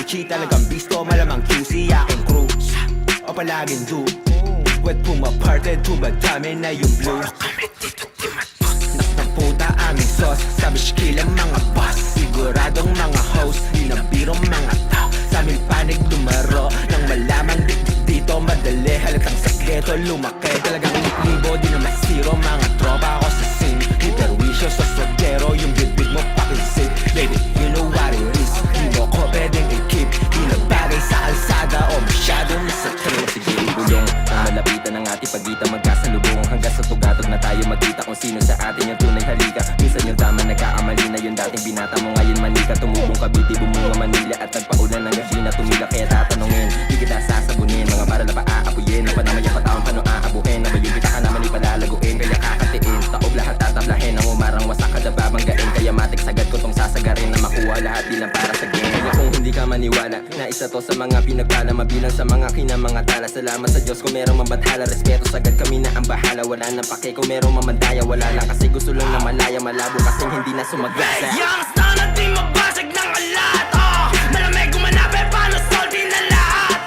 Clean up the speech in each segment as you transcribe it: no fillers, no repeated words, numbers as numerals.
Gucci talagang bisto, malamang QC aking crew. O palaging do wet pumaparted, tumadami na yung blue. Nak ng puta aming sauce, sabi shkill ang mga boss. Siguradong mga host, di na birong mga tao. Sa aming panig lumaro, nang malamang dito madali. Halatang sakreto lumaki, talagang libo, di na masiro. Mga tropa ako sa scene, di perwisyo sa sodero. Yung bibig mo pakinsig, baby, you know what it is. Di mo ko pwedeng i-keep, di na bagay sa alsada o masyadong nasa trail. Sige, bulong ang malapitan ng ating pagitan, magkasalubong hanggang sa tugatog na tayo magkita kung sino sa atin yung tunay halika. Minsan yung tama nagkaamali na yung dating binata mo, ngayon manika. Tumubong Cavite, bumunga Manila at nagpaulan ng Gagina. Tumila kaya tatanungin, di kita sasabunin. Mga para na paaapuyin, na panamay ang pataon paano aabuhin. Na bayong kita ka naman ipalalaguin, kaya kakatiin. Taob lahat tatablahin, ang umarang wasak kada babanggain. Kaya matik sagad ko tong sasagarin, na makuha lahat di lang para sa game. Kaya kung hindi ka maniwala, na isa to sa mga pinagpala, mabilang sa mga kinamanga tala. Salamat sa Diyos kung merong mabathala, respeto sagad kami na ang bahala. Wala nang pake kung merong mamandaya, wala lang kasi gusto lang na malaya. Malabo kasing hindi na sumagasa. Youngsta na di mabasag ng alat, malamig gumanabe, paano salty na lahat,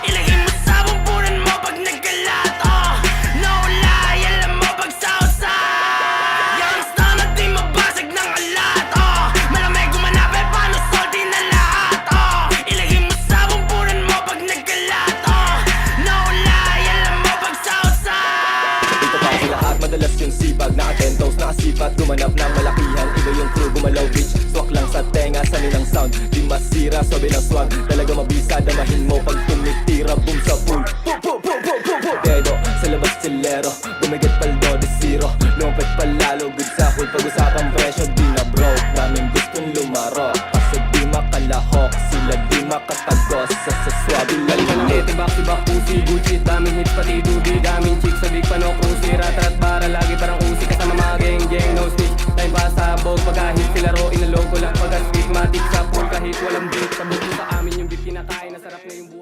ilagay mo sa bumpunan mo pag nagkalat, no lie, alam mo pag sausa. Youngsta na di mabasag ng alat, malamig gumanabe, paano salty na lahat, ilagay mo sa bumpunan mo pag nagkalat, no lie, alam mo pag sausa. Dito pa sa lahat, madalas yung sibag, naka-10 toes, nakasipat, gumanap ng malakihan. Iba yung crew, gumalaw bitch, swak lang sa tenga, sa nilang sound. Di masira, sabi ng swag, talaga mabisa, damahin mo pag tumitira, boom sa pool. Dedo, sa labas silero, gumigat paldo, di zero. Lumpet palalo, good sa pool, pag-usapang presyo, di na broke. Daming gustong lumaro, kasi di makalahok, sila di makatagos, sa swabe lalalit. Back to back, pussy, Gucci, daming hits, pati dubi, daming chicks, sa big pano, cruisy, rat bara, lagi parang usi, kasama mga geng, no snitch. Time pa sa bog, pagka-hit, sila ro, inalog ko lang, pagka-stigmatic sa pool, kahit walang beat, sa buto sa amin yung beat, kinakain, nasarap na yung buhay.